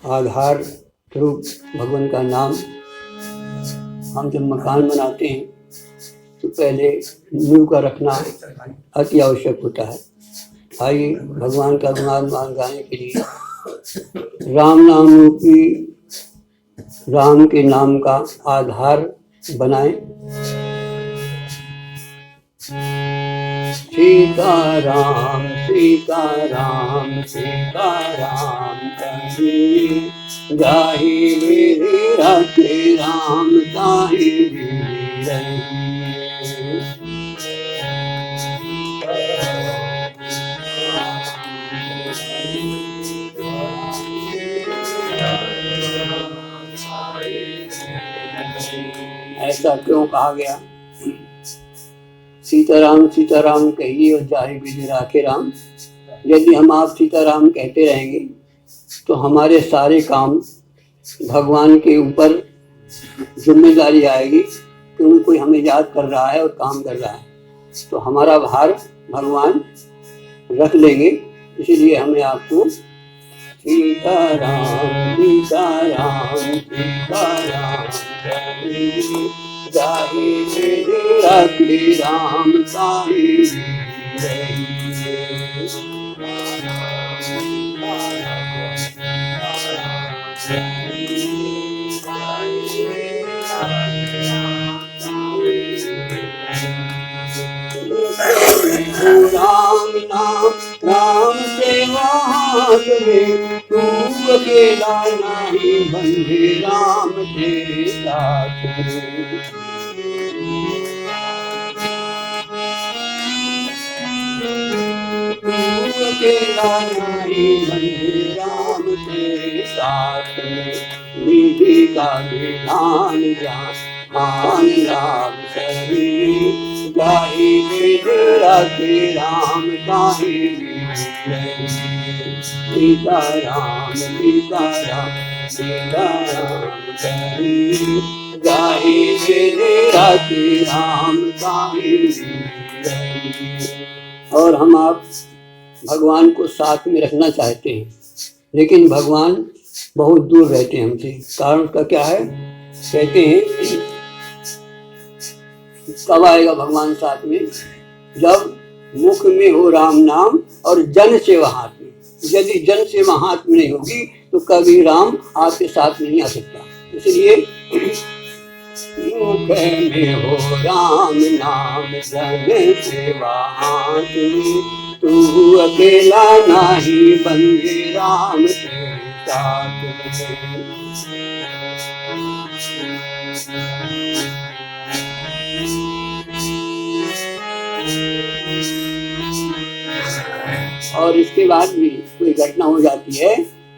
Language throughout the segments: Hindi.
आधार रूप भगवान का नाम। हम जब मकान बनाते हैं तो पहले नींव का रखना अति आवश्यक होता है। आइए भगवान का गुणगान गाने के लिए राम नाम रूपी राम के नाम का आधार बनाएं। सीताराम सीताराम सीताराम कहीं जाहि मेरे रखे राम ताहि रही। ऐसा क्यों कहा गया? सीताराम सीताराम कहिए और जाहि विधि राखे राम। यदि हम आप सीताराम कहते रहेंगे तो हमारे सारे काम भगवान के ऊपर जिम्मेदारी आएगी, क्योंकि कोई हमें याद कर रहा है और काम कर रहा है, तो हमारा भार भगवान रख लेंगे। इसीलिए हमें आपको सीताराम सीताराम सीताराम जाहि मेरे रखे राम ताहि रही। राम नाम राम सेवा हाथ में, तू अकेला नहीं बंधे राम तेरे साथ में। तू अकेला नहीं बंधे राम तेरे साथ में। विधि का विधान जान राम सही, जाहि विधि राखे राम ताहि रही। सीताराम सीताराम सीताराम कहीं जाहि विधि राखे राम ताहि रही। और हम आप भगवान को साथ में रखना चाहते हैं, लेकिन भगवान बहुत दूर रहते हैं हमसे। कारण उसका क्या है? कहते हैं कब आएगा भगवान साथ में? जब मुख में हो राम नाम और जन सेवा हाथ में। यदि जन सेवा हाथ में नहीं होगी तो कभी राम आपके साथ नहीं आ सकता। इसलिए मुख में हो राम नाम जन सेवा हाथ में, तू अकेला नहीं बंधे राम तेरे साथ में। और इसके बाद भी कोई घटना हो जाती है।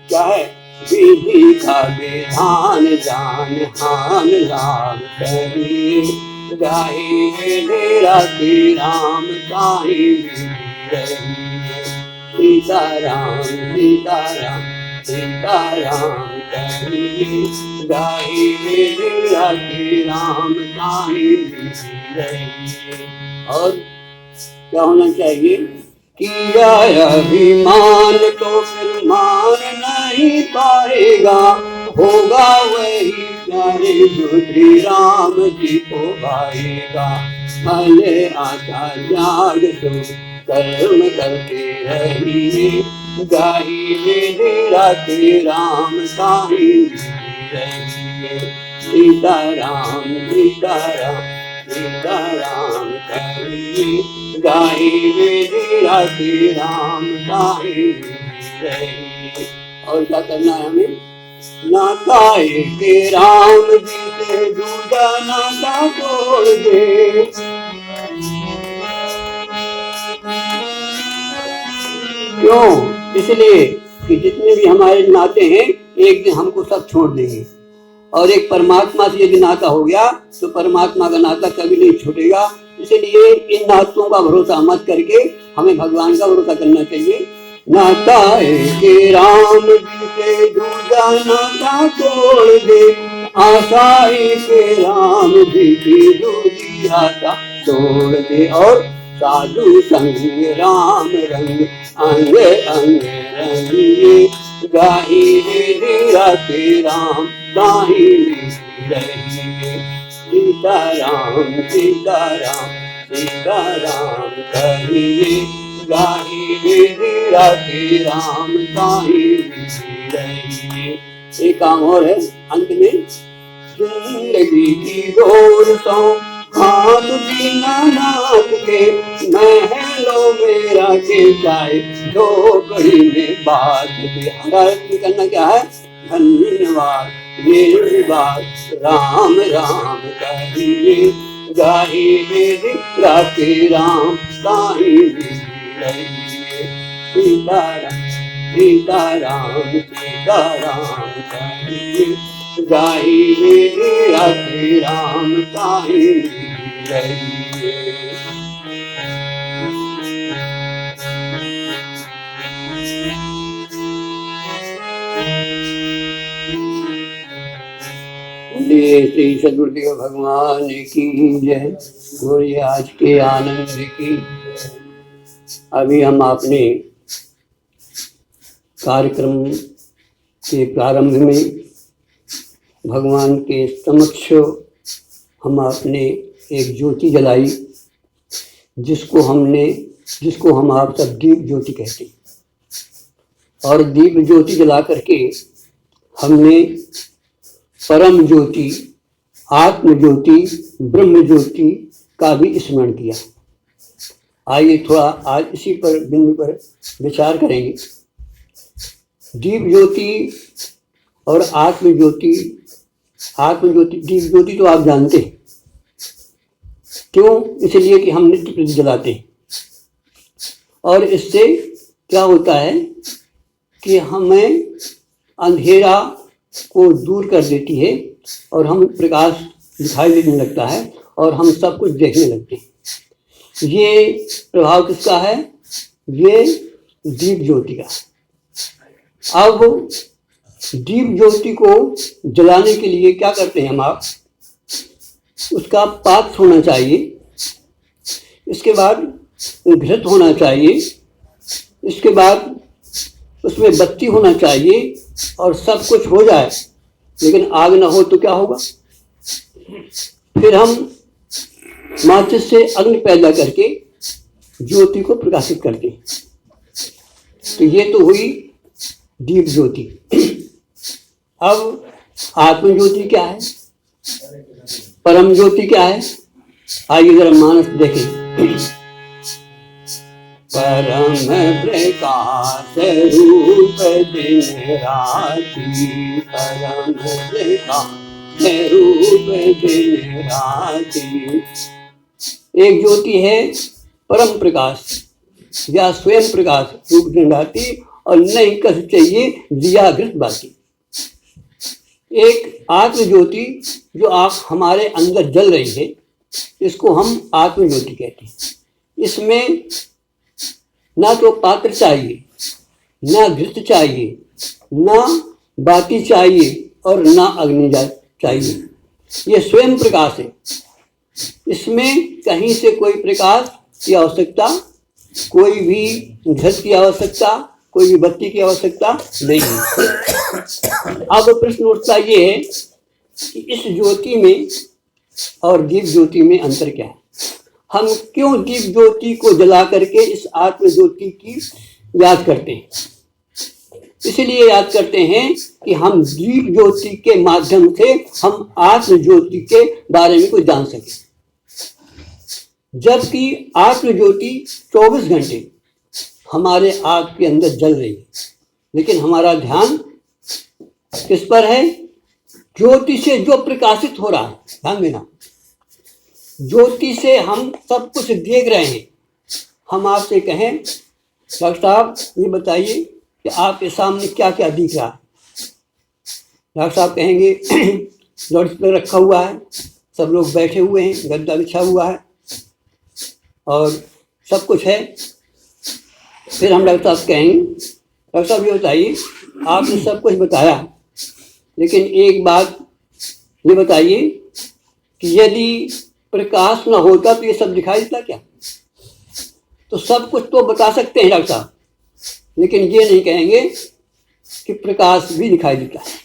क्या है? विधि का विधान जान हान राम कहीं जाहि विधि राखे राम ताहि रही। सीताराम सीताराम सीताराम कहीं जाहि विधि राखे राम ताहि रही। और क्या होना चाहिए? किया अभिमान तो फिर मान नहीं पाएगा, होगा वही प्यारे जो श्री राम जी को भाएगा। भले आशा त्याग तो कर्म करते रहिए, जाहि विधि राखे राम ताहि रही। सीताराम सीताराम सीताराम कहिए जाहि विधि राखे राम ताहि रही। और क्या करना है हमें? नाता के राम जी से दूजा नाता तोड़ दे। क्यों? इसलिए कि जितने भी हमारे नाते हैं एक दिन हमको सब छोड़ देंगे, और एक परमात्मा से यदि नाता हो गया तो परमात्मा का नाता कभी नहीं छूटेगा। इसलिए इन नातों का भरोसा मत करके हमें भगवान का भरोसा करना चाहिए। नाता के राम जी से दूजा नाता तोड़ दे, आशा के राम जी की दूजी आशा तोड़ दे। और साधु संग राम रंग अंग अंग रंगिए, गाही मेरी राधे राम ताही रहिए। सीताराम सीताराम सीताराम कहिए, गाही मेरी राधे राम ताही रहिए। एक काम और है अंत में, जिंदगी की डोर तो हाथ दीनानाथ के, महलों में राखे जाए झोपड़ी में बात दे। हमारा करना क्या है? धन्यवाद निर्वाद राम राम कहिए, गाही मेरी राखे राम ताही रहिए। सीताराम सीताराम सीताराम कहिए, गाही मेरी राधे राम ताही रहिए। श्री सद्गुरुदेव भगवान की जय। बोलिए आज के आनंद की। अभी हम अपने कार्यक्रम के प्रारंभ में भगवान के समक्ष हम आपने एक ज्योति जलाई, जिसको हम आप सब दीप ज्योति कहते हैं। और दीप ज्योति जला करके हमने परम ज्योति, आत्म ज्योति, ब्रह्म ज्योति का भी स्मरण किया। आइए थोड़ा आज इसी पर बिंदु पर विचार करेंगे। दीप ज्योति और आत्म ज्योति। दीप ज्योति तो आप जानते हैं, क्यों? इसलिए कि हम नित्य प्रति जलाते हैं, और इससे क्या होता है कि हमें अंधेरा को दूर कर देती है और हम प्रकाश दिखाई देने लगता है और हम सब कुछ देखने लगते हैं। ये प्रभाव किसका है? ये दीप ज्योति का। अब दीप ज्योति को जलाने के लिए क्या करते हैं हम आप? उसका पात्र होना चाहिए, इसके बाद घृत होना चाहिए, इसके बाद उसमें बत्ती होना चाहिए, और सब कुछ हो जाए लेकिन आग ना हो तो क्या होगा? फिर हम माचिस से अग्नि पैदा करके ज्योति को प्रकाशित करते हैं। तो ये तो हुई दीप ज्योति। अब आत्म ज्योति क्या है? परम ज्योति क्या है? आइए जरा मानस देखें। परम प्रकाश रूप दिन राति, परम प्रकाश रूप दिन राति। एक ज्योति है परम प्रकाश या स्वयं प्रकाश रूप दिन राति, और नहीं कस चाहिए दिया घृत बाती। एक आत्म ज्योति जो आप हमारे अंदर जल रही है, इसको हम आत्म ज्योति कहते हैं। इसमें ना तो पात्र चाहिए, ना घृत चाहिए, ना बाती चाहिए, और ना अग्नि चाहिए। ये स्वयं प्रकाश है। इसमें कहीं से कोई प्रकाश की आवश्यकता, कोई भी घृत की आवश्यकता, कोई भी बत्ती की आवश्यकता नहीं है। अब प्रश्न उठता ये है कि इस ज्योति में और दीप ज्योति में अंतर क्या है? हम क्यों दीप ज्योति को जला करके इस आत्म ज्योति की याद करते हैं? इसलिए याद करते हैं कि हम दीप ज्योति के माध्यम से हम आत्म ज्योति के बारे में कुछ जान सकें। जबकि आत्म ज्योति 24 घंटे हमारे आग के अंदर जल रही है, लेकिन हमारा ध्यान किस पर है? ज्योति से जो प्रकाशित हो रहा है। ध्यान देना, ज्योति से हम सब कुछ देख रहे हैं। हम आपसे कहें डॉक्टर साहब ये बताइए कि आपके सामने क्या क्या दिख रहा है? डॉक्टर साहब कहेंगे लाउड स्पीकर रखा हुआ है, सब लोग बैठे हुए हैं, गद्दा बिछा हुआ है और सब कुछ है। फिर हम डॉक्टर साहब कहेंगे डॉक्टर साहब ये बताइए, आपने सब कुछ बताया, लेकिन एक बात ये बताइए कि यदि प्रकाश ना होता तो ये सब दिखाई देता क्या? तो सब कुछ तो बता सकते हैं डॉक्टर साहब, लेकिन ये नहीं कहेंगे कि प्रकाश भी दिखाई देता है।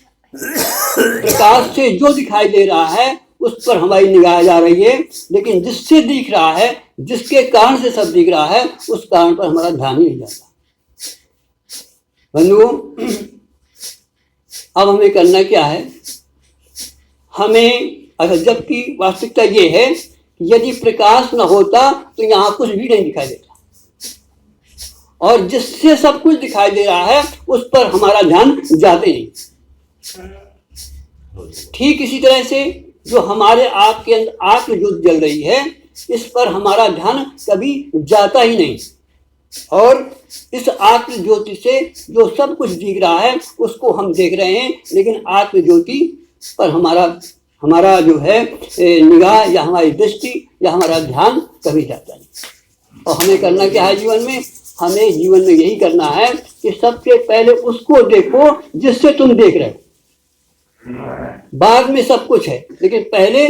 प्रकाश से जो दिखाई दे रहा है उस पर हमारी निगाह जा रही है, लेकिन जिससे दिख रहा है, जिसके कारण से सब दिख रहा है, उस कारण पर हमारा ध्यान ही नहीं जाता। बंधुओं, अब हमें करना क्या है? हमें जबकि वास्तविकता ये है कि यदि प्रकाश न होता तो यहाँ कुछ भी नहीं दिखाई देता, और जिससे सब कुछ दिखाई दे रहा है उस पर हमारा ध्यान जाते नहीं। ठीक इसी तरह से जो हमारे आँख के अंदर आत्म ज्योति जल रही है, इस पर हमारा ध्यान कभी जाता ही नहीं, और इस आत्म ज्योति से जो सब कुछ दिख रहा है उसको हम देख रहे हैं, लेकिन आत्म ज्योति पर हमारा जो है निगाह या हमारी दृष्टि या हमारा ध्यान कभी जाता नहीं। और हमें करना क्या है जीवन में? हमें जीवन में यही करना है कि सबसे पहले उसको देखो जिससे तुम देख रहे हो। बाद में सब कुछ है, लेकिन पहले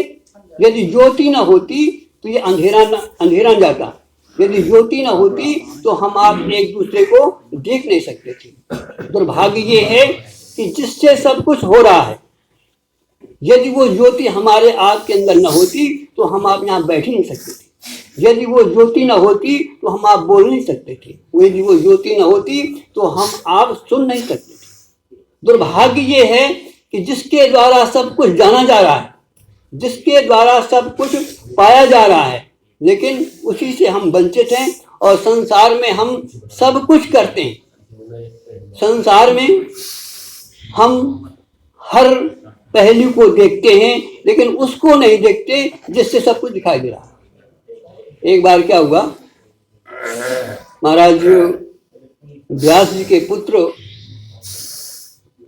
यदि ज्योति ना होती तो ये अंधेरा जाता। यदि ज्योति ना होती तो हम आप एक दूसरे को देख नहीं सकते थे। दुर्भाग्य ये है कि जिससे सब कुछ हो रहा है, यदि वो ज्योति हमारे आँख के अंदर न होती तो हम आप यहाँ बैठ ही नहीं सकते थे। यदि वो ज्योति न होती तो हम आप बोल नहीं सकते थे। यदि वो ज्योति न होती तो हम आप सुन नहीं सकते थे। दुर्भाग्य ये है कि जिसके द्वारा सब कुछ जाना जा रहा है, जिसके द्वारा सब कुछ पाया जा रहा है, लेकिन उसी से हम वंचित हैं, और संसार में हम सब कुछ करते हैं। संसार में हम हर पहलू को देखते हैं, लेकिन उसको नहीं देखते जिससे सब कुछ दिखाई दे रहा है। एक बार क्या हुआ, महाराज व्यास जी के पुत्र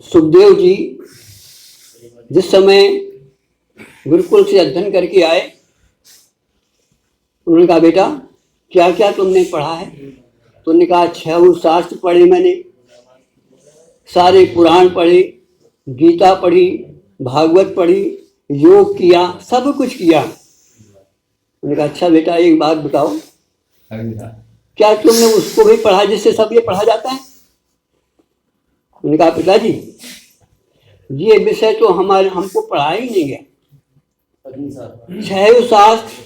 सुखदेव जी जिस समय गुरुकुल से अध्ययन करके आए, उन्होंने कहा बेटा क्या क्या तुमने पढ़ा है? तो उन्होंने कहा 6 शास्त्र पढ़े मैंने, सारे पुराण पढ़े, गीता पढ़ी, भागवत पढ़ी, योग किया, सब कुछ किया। उन्होंने कहा अच्छा बेटा एक बात बताओ, क्या तुमने उसको भी पढ़ा जिससे सब ये पढ़ा जाता है? उन्होंने कहा पिताजी ये विषय तो हमको पढ़ा ही नहीं गया। 6 शास्त्र,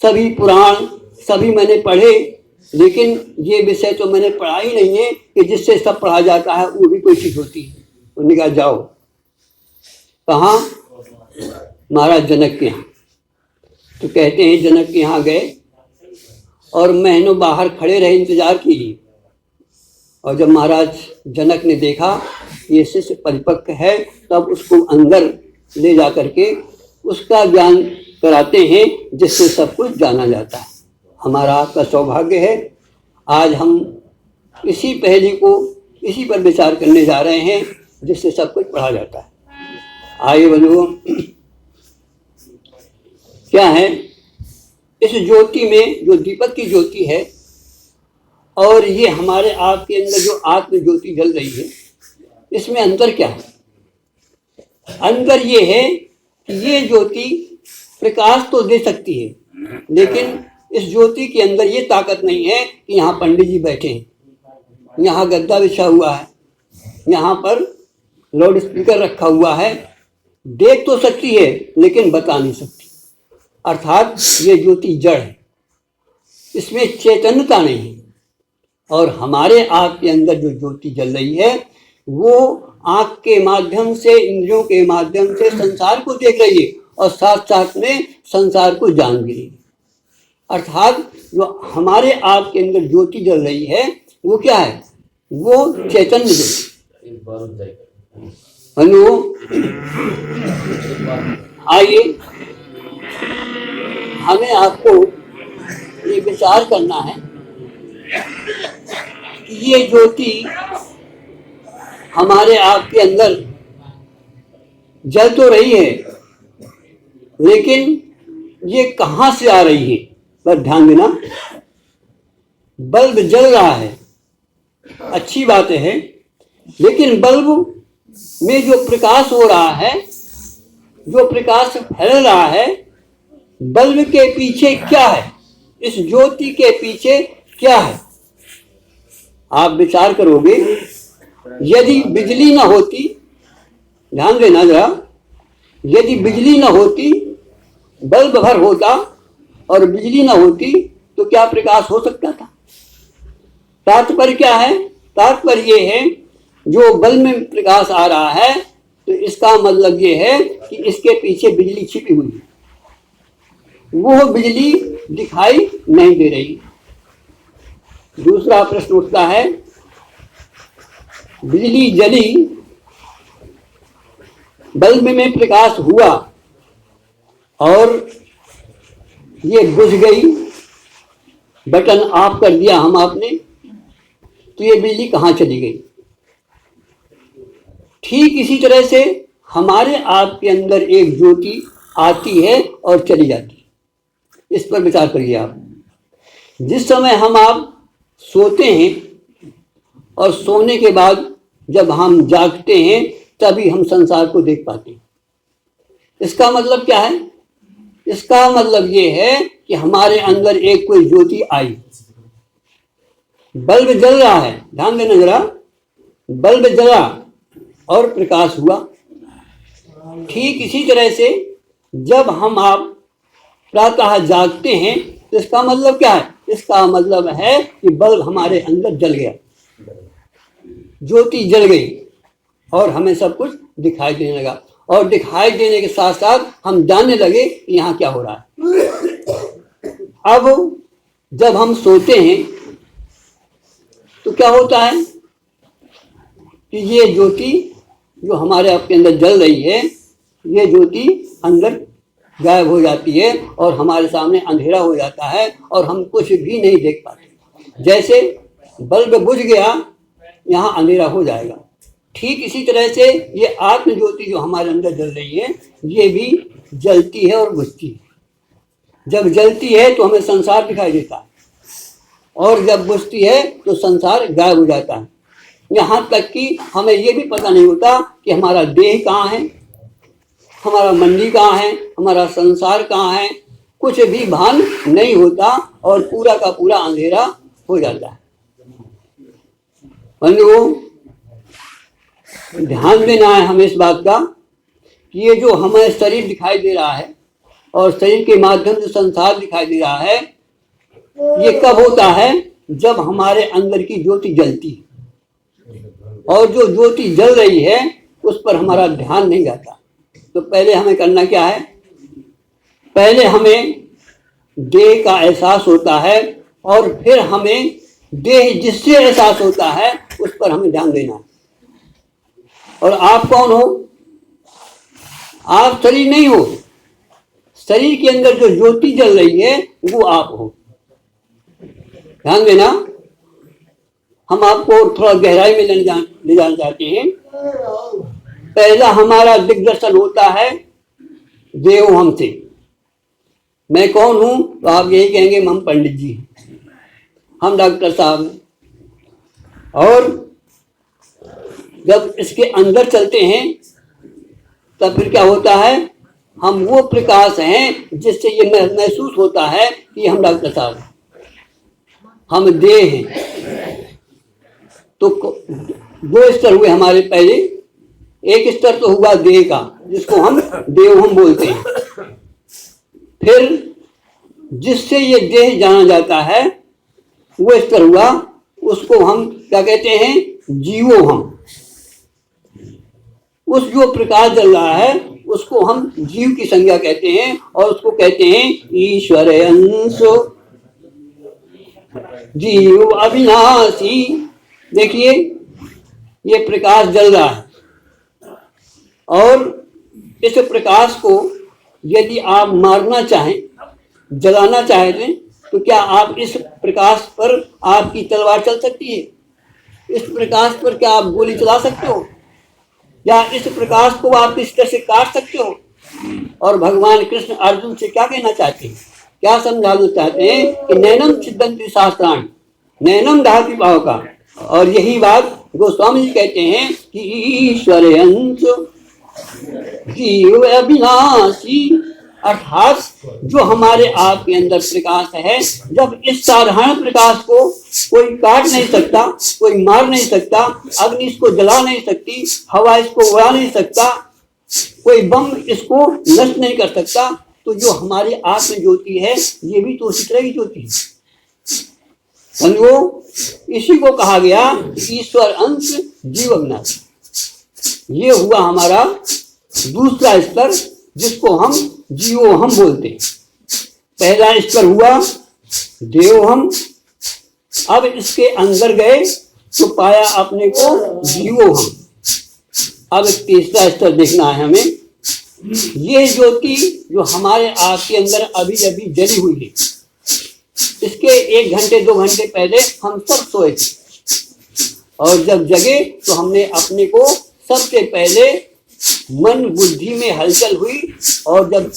सभी पुराण, सभी मैंने पढ़े, लेकिन ये विषय तो मैंने पढ़ा ही नहीं है कि जिससे सब पढ़ा जाता है वो भी कोई चीज होती है। उन्होंने कहा जाओ। कहाँ? महाराज जनक के यहाँ। तो कहते हैं जनक के यहाँ गए और महीनों बाहर खड़े रहे इंतजार के लिए, और जब महाराज जनक ने देखा ये शिष्य परिपक्व है, तब उसको अंदर ले जा करके उसका ज्ञान कराते हैं जिससे सब कुछ जाना जाता है। हमारा आपका सौभाग्य है, आज हम इसी पहली को इसी पर विचार करने जा रहे हैं जिससे सब कुछ पढ़ा जाता है। आइए बंधुओं, क्या है इस ज्योति में, जो दीपक की ज्योति है और ये हमारे आप के अंदर जो आत्म ज्योति जल रही है, इसमें अंतर क्या है? अंतर ये है कि ये ज्योति प्रकाश तो दे सकती है, लेकिन इस ज्योति के अंदर ये ताकत नहीं है कि यहाँ पंडित जी बैठे हैं, यहाँ गद्दा बिछा हुआ है, यहाँ पर लाउड स्पीकर रखा हुआ है। देख तो सकती है लेकिन बता नहीं सकती। अर्थात ये ज्योति जड़ है, इसमें चैतन्यता नहीं है। और हमारे आँख के अंदर जो ज्योति जल रही है वो आँख के माध्यम से, इंद्रियों के माध्यम से संसार को देख रही है और साथ साथ में संसार को जान भी रही है। अर्थात जो हमारे आँख के अंदर ज्योति जल रही है वो क्या है? वो चैतन्य ज्योति। हेलो, आइए हमें आपको ये विचार करना है कि ये ज्योति हमारे आप के अंदर जल तो रही है, लेकिन ये कहाँ से आ रही है? बस ध्यान देना, बल्ब जल रहा है, अच्छी बात है, लेकिन बल्ब में जो प्रकाश हो रहा है, जो प्रकाश फैल रहा है, बल्ब के पीछे क्या है? इस ज्योति के पीछे क्या है? आप विचार करोगे यदि बिजली न होती, ध्यान देना जरा, यदि बिजली न होती, बल्ब भर होता और बिजली न होती तो क्या प्रकाश हो सकता था? तात्पर्य क्या है? तात्पर्य ये है जो बल्ब में प्रकाश आ रहा है तो इसका मतलब ये है कि इसके पीछे बिजली छिपी हुई है, वो बिजली दिखाई नहीं दे रही। दूसरा प्रश्न उठता है, बिजली जली, बल्ब में प्रकाश हुआ और ये बुझ गई, बटन ऑफ कर दिया हम आपने, तो ये बिजली कहाँ चली गई? ठीक इसी तरह से हमारे आपके अंदर एक ज्योति आती है और चली जाती है। इस पर विचार करिए आप। जिस समय हम आप सोते हैं और सोने के बाद जब हम जागते हैं तभी हम संसार को देख पाते हैं। इसका मतलब क्या है? इसका मतलब ये है कि हमारे अंदर एक कोई ज्योति आई, बल्ब जल रहा है, ध्यान देना जरा, बल्ब जला और प्रकाश हुआ। ठीक इसी तरह से जब हम आप प्रातः जागते हैं तो इसका मतलब क्या है? इसका मतलब है कि बल्ब हमारे अंदर जल गया, ज्योति जल गई और हमें सब कुछ दिखाई देने लगा, और दिखाई देने के साथ साथ हम जानने लगे कि यहाँ क्या हो रहा है। अब जब हम सोते हैं तो क्या होता है कि ये ज्योति जो हमारे आपके अंदर जल रही है, ये ज्योति अंदर गायब हो जाती है और हमारे सामने अंधेरा हो जाता है और हम कुछ भी नहीं देख पाते। जैसे बल्ब बुझ गया, यहाँ अंधेरा हो जाएगा। ठीक इसी तरह से ये आत्म ज्योति जो हमारे अंदर जल रही है, ये भी जलती है और बुझती है। जब जलती है तो हमें संसार दिखाई देता है और जब बुझती है तो संसार गायब हो जाता है। यहाँ तक कि हमें ये भी पता नहीं होता कि हमारा देह कहाँ है, हमारा मंडी कहाँ है, हमारा संसार कहाँ है, कुछ भी भान नहीं होता और पूरा का पूरा अंधेरा हो जाता है। बंधुओं, ध्यान देना है हमें इस बात का कि ये जो हमें शरीर दिखाई दे रहा है और शरीर के माध्यम से संसार दिखाई दे रहा है, ये कब होता है? जब हमारे अंदर की ज्योति जलती है और जो ज्योति जल रही है उस पर हमारा ध्यान नहीं जाता। तो पहले हमें करना क्या है? पहले हमें देह का एहसास होता है और फिर हमें देह जिससे एहसास होता है उस पर हमें ध्यान देना है। और आप कौन हो? आप शरीर नहीं हो। शरीर के अंदर जो ज्योति जल रही है वो आप हो। ध्यान देना, हम आपको थोड़ा गहराई में ले जाना चाहते हैं। पहला हमारा दिग्दर्शन होता है देव हमसे। मैं कौन हूं? तो आप यही कहेंगे हम पंडित जी हैं, हम डॉक्टर साहब हैं। और जब इसके अंदर चलते हैं तब फिर क्या होता है? हम वो प्रकाश हैं जिससे ये महसूस होता है कि हम डॉक्टर साहब हैं, हम देह हैं। तो दो स्तर हुए हमारे पहले। एक स्तर तो हुआ देह का, जिसको हम देव हम बोलते हैं। फिर जिससे ये देह जाना जाता है वो स्तर हुआ, उसको हम क्या कहते हैं? जीवो हम। उस जो प्रकाश जल रहा है उसको हम जीव की संज्ञा कहते हैं और उसको कहते हैं ईश्वर अंशो जीव अविनाशी। देखिए ये प्रकाश जल रहा है और इस प्रकाश को यदि आप मारना चाहें, जलाना चाहें तो क्या आप इस प्रकाश पर आपकी तलवार चल सकती है? इस प्रकाश पर क्या आप गोली चला सकते हो? या इस प्रकाश को आप इस तरह से काट सकते हो? और भगवान कृष्ण अर्जुन से क्या कहना चाहते हैं, क्या समझाना चाहते हैं कि नैनम छिदन्ति शास्त्राणि नैनम दहति पावका। और यही बात गोस्वामी जी कहते हैं कि ईश्वर अंश जीव अविनाशी। अर्थात जो हमारे आप के अंदर प्रकाश है, जब इस साधारण प्रकाश को कोई काट नहीं सकता, कोई मार नहीं सकता, अग्नि इसको जला नहीं सकती, हवा इसको उड़ा नहीं सकता, कोई बम इसको नष्ट नहीं कर सकता, तो जो हमारी आत्म ज्योति है ये भी तो उसी तरह की ज्योति है। समझो, इसी को कहा गया ईश्वर अंश जीव अविनाशी। ये हुआ हमारा दूसरा स्तर, जिसको हम जीवोहम बोलते हैं। पहला स्तर हुआ देवोहम, अब इसके अंदर गए तो पाया अपने को जीवोहम। अब तीसरा स्तर देखना है हमें। ये ज्योति जो हमारे आप के अंदर अभी अभी जली हुई है, इसके 1 घंटे 2 घंटे पहले हम सब सोए थे, और जब जगे तो हमने अपने को सबसे पहले मन बुद्धि में हलचल हुई, और जब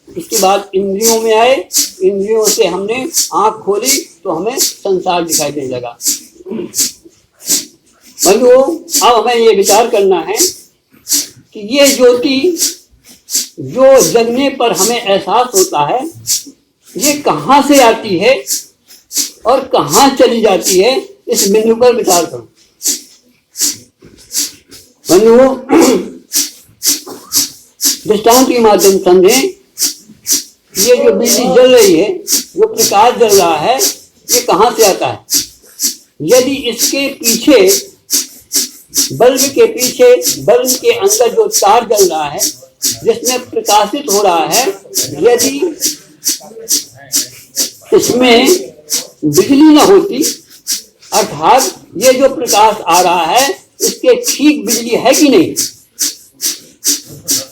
इसके बाद इंद्रियों में आए, इंद्रियों से हमने आंख खोली तो हमें संसार दिखाई देने लगा। बंधुओं, अब हमें ये विचार करना है कि ये ज्योति जो जगने पर हमें एहसास होता है, ये कहाँ से आती है और कहाँ चली जाती है, इस बिंदु पर विचार करो। बंधुओं, दृष्टांत के माध्यम समझें। ये जो बिजली जल रही है, जो प्रकाश जल रहा है, ये कहाँ से आता है? यदि इसके पीछे, बल्ब के पीछे, बल्ब के अंदर जो तार जल रहा है, जिसमें प्रकाशित हो रहा है, यदि इसमें बिजली न होती, अर्थात ये जो प्रकाश आ रहा है इसके ठीक बिजली है कि नहीं,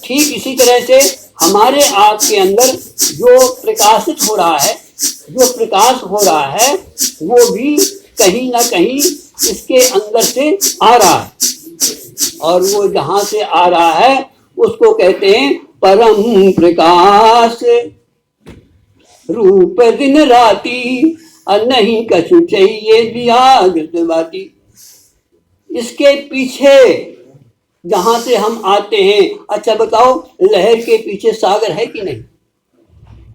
ठीक इसी तरह से हमारे आप के अंदर जो प्रकाशित हो रहा है, जो प्रकाश हो रहा है, वो भी कहीं ना कहीं इसके अंदर से आ रहा है, और वो जहां से आ रहा है उसको कहते हैं परम प्रकाश। रूप दिन राती नहीं कछु चाहिए दियागृत बाती। इसके पीछे जहां से हम आते हैं, अच्छा बताओ, लहर के पीछे सागर है कि नहीं?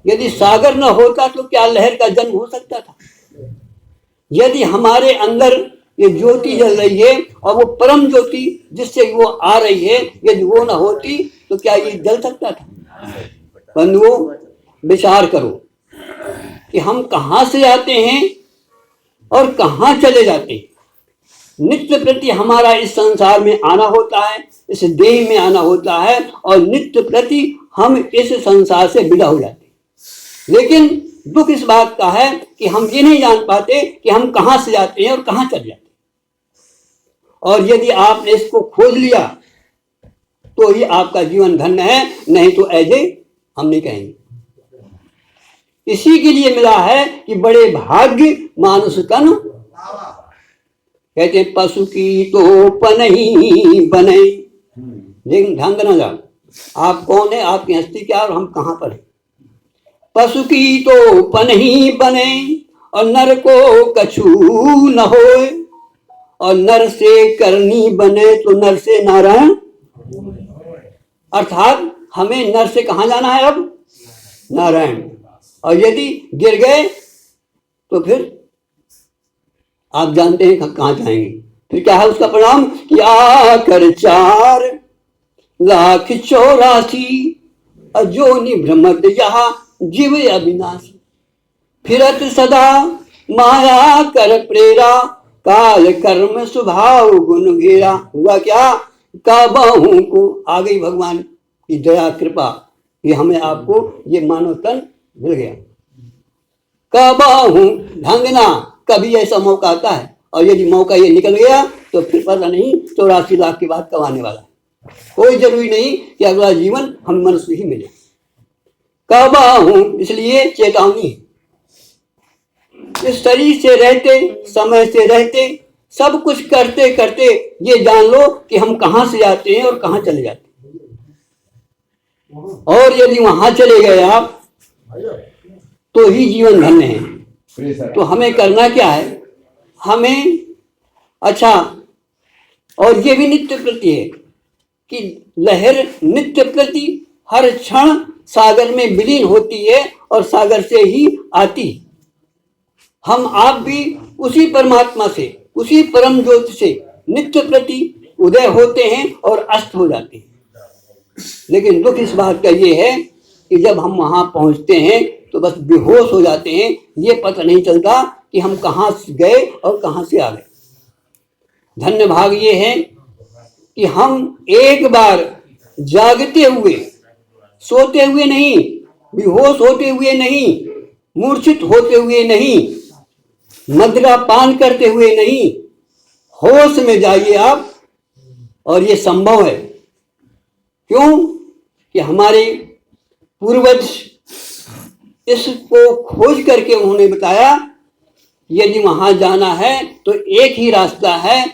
यदि सागर न होता तो क्या लहर का जन्म हो सकता था? यदि हमारे अंदर ये ज्योति जल रही है और वो परम ज्योति जिससे वो आ रही है, यदि वो न होती तो क्या ये जल सकता था? बंधुओं, विचार करो कि हम कहाँ से आते हैं और कहाँ चले जाते हैं। नित्य प्रति हमारा इस संसार में आना होता है, इस देह में आना होता है, और नित्य प्रति हम इस संसार से विदा हो जाते हैं। लेकिन दुख इस बात का है कि हम ये नहीं जान पाते कि हम कहाँ से जाते हैं और कहाँ चले जाते हैं। और यदि आपने इसको खोज लिया तो ही आपका जीवन धन्य है, नहीं तो ऐसे हम नहीं कहेंगे। इसी के लिए मिला है कि बड़े भाग्य मानुष तन, कहते हैं पशु की तो पनही बने। लेकिन ढंग न जाओ, आप कौन है, आपकी हस्ती क्या और हम कहाँ पर हैं। पशु की तो पनही बने और नर को कछु न होए, और नर से करनी बने तो नर से नारायण। अर्थात हमें नर से कहाँ जाना है? अब नारायण। और यदि गिर गए तो फिर आप जानते हैं कहाँ जाएंगे। फिर क्या है उसका परिणाम? कि आकर 4,84,000 अजोनि भ्रमत यहाँ जीव अविनाशी। फिरत सदा माया कर प्रेरा, काल कर्म स्वभाव गुण घेरा। हुआ क्या? काबाहू को आ गई भगवान की दया कृपा, ये हमें आपको ये मानव तन मिल गया। काबाहू ढंगना, कभी ऐसा मौका आता है, और यदि मौका ये निकल गया तो फिर पता नहीं 84 लाख के बाद कब आने वाला है। कोई जरूरी नहीं कि अगला जीवन हम मनुष्य ही मिले। काबाहू इसलिए चेतावनी है। इस शरीर से रहते, समय से रहते, सब कुछ करते करते ये जान लो कि हम कहाँ से आते हैं और कहाँ चले जाते हैं। और यदि वहां चले गए आप तो ही जीवन धन्य है। तो हमें करना क्या है? हमें अच्छा, और ये भी नित्य प्रति है कि लहर नित्य प्रति हर क्षण सागर में विलीन होती है और सागर से ही आती है। हम आप भी उसी परमात्मा से, उसी परम ज्योति से नित्य प्रति उदय होते हैं और अस्त हो जाते हैं। लेकिन दुख इस बात का ये है कि जब हम वहां पहुंचते हैं तो बस बेहोश हो जाते हैं, ये पता नहीं चलता कि हम कहाँ गए और कहाँ से आ गए। धन्य भाग ये है कि हम एक बार जागते हुए, सोते हुए नहीं, बेहोश होते हुए नहीं, मूर्छित होते हुए नहीं, मदिरा पान करते हुए नहीं, होश में जाइए आप। और ये संभव है। क्यों? कि हमारे पूर्वज इसको खोज करके उन्होंने बताया, यदि वहां जाना है तो एक ही रास्ता है।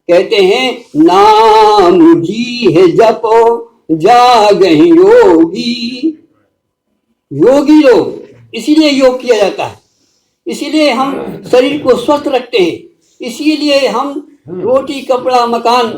कहते हैं नाम जी है जपो जागहि योगी। योगी लोग, इसीलिए योग किया जाता है, इसीलिए हम शरीर को स्वस्थ रखते हैं, इसीलिए हम रोटी कपड़ा मकान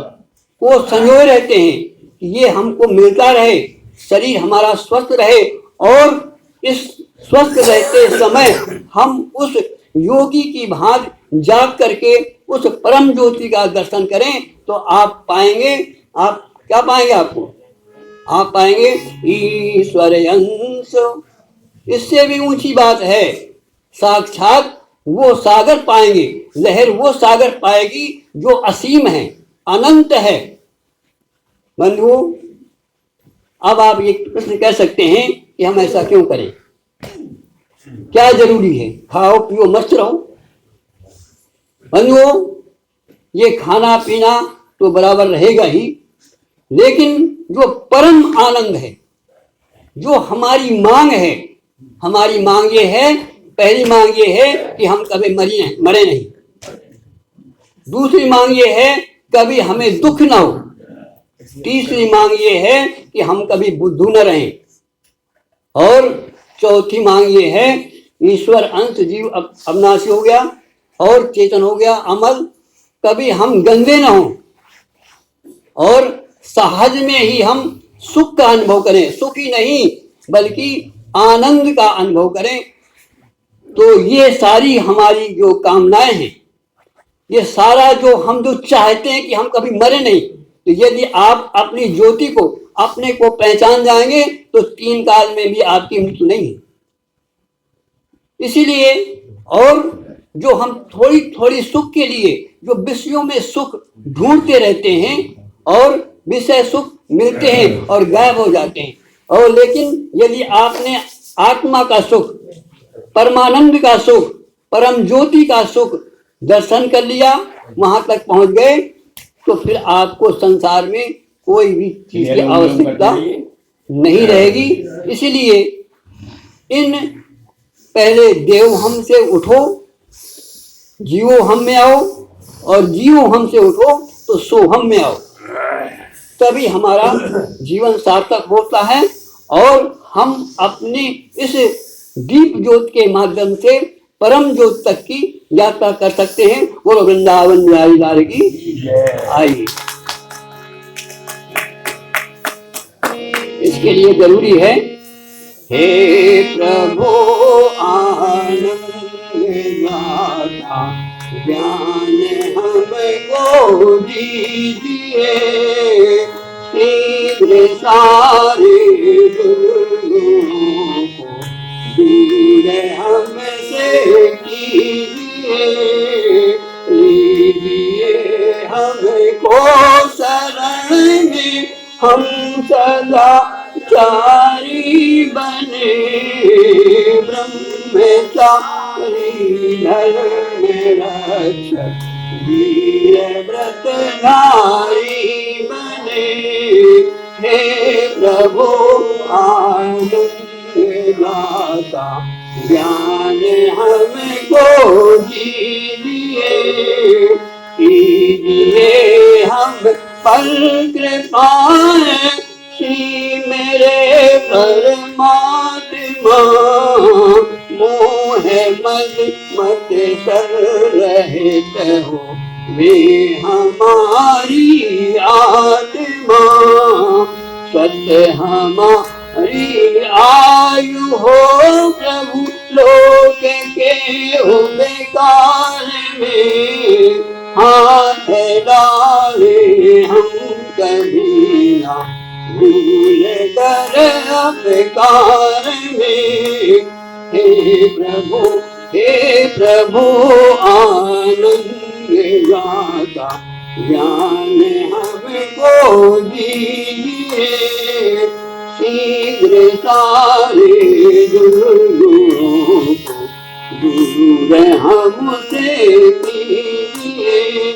को संजोए रहते हैं कि ये हमको मिलता रहे, शरीर हमारा स्वस्थ रहे। और इस स्वस्थ रहते समय हम उस योगी की भांति जाग करके उस परम ज्योति का दर्शन करें तो आप पाएंगे, आप क्या पाएंगे? आप पाएंगे ईश्वर अंश। इससे भी ऊंची बात है, साक्षात वो सागर पाएंगे, लहर वो सागर पाएगी जो असीम है, अनंत है। बंधु, अब आप ये प्रश्न कह सकते हैं कि हम ऐसा क्यों करें, क्या जरूरी है? खाओ पियो मस्त रहो। बंधुओं, ये खाना पीना तो बराबर रहेगा ही, लेकिन जो परम आनंद है, जो हमारी मांग है, हमारी मांग ये है, पहली मांग ये है कि हम कभी मरे नहीं। दूसरी मांग ये है कभी हमें दुख ना हो। तीसरी मांग ये है कि हम कभी बुद्धू न रहें। और चौथी मांग ये है, ईश्वर अंश जीव अविनाशी हो गया और चेतन हो गया अमल, कभी हम गंदे न हों और सहज में ही हम सुख का अनुभव करें, सुख ही नहीं बल्कि आनंद का अनुभव करें। तो ये सारी हमारी जो कामनाएं हैं, ये सारा जो हम जो चाहते हैं कि हम कभी मरे नहीं, तो यदि आप अपनी ज्योति को, अपने को पहचान जाएंगे तो 3 काल में भी आपकी मृत्यु नहीं है। इसीलिए, और जो हम थोड़ी थोड़ी सुख के लिए जो विषयों में सुख ढूंढते रहते हैं और विषय सुख मिलते हैं और गायब हो जाते हैं, और लेकिन यदि आपने आत्मा का सुख, परमानंद का सुख, परम ज्योति का सुख दर्शन कर लिया, वहां तक पहुंच गए, तो फिर आपको संसार में कोई भी चीज की आवश्यकता नहीं रहेगी। इसलिए इन पहले देव हम से उठो, जीवो हम में आओ, और जीवो हम से उठो तो सो हम में आओ, तभी हमारा जीवन सार्थक होता है और हम अपने इस दीप ज्योत के माध्यम से परम ज्योत तक की यात्रा कर सकते हैं। बोलो वृंदावन बिहारी लाल की आइए। इसके लिए जरूरी है, हे प्रभु आनंद दाता ज्ञान हमको दीजिए, शीघ्र सारे दुर्गुणों को दूर हमसे कीजिए, लीजिए हमको शरण में, हम सदा चारी बने, ब्रह्मचारी धर्म रक्षक वीर व्रत नारी बने। हे प्रभु आनंद दाता ज्ञान हमको दीजिए, कीजिए हम पर कृपाएं, श्री मेरे परमात्मा, मोह मद मत कर रहित हो वे हमारी आत्मा, सत्य हमारी आयु हो प्रभु लोक के हो बेकार में, हाथ डाले हम कभी ना भूल कर अपकार में। हे प्रभु आनंद गाता ज्ञान हमको दीजिए, शीघ्र सारे दुर्गुणों को दूर हमसे कीजिए।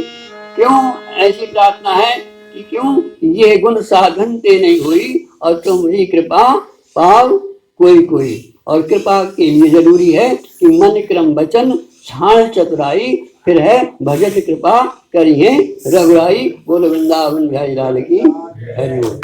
क्यों ऐसी प्रार्थना है कि क्यों ये गुण साधन ते नहीं हुई और तुम्हारी कृपा पाव कोई कोई। और कृपा के लिए जरूरी है कि मन क्रम वचन छाण चतुराई, फिर है भजत कृपा करिए रघुराई। बोलो वृंदावन बिहारी लाल की हरि बोल।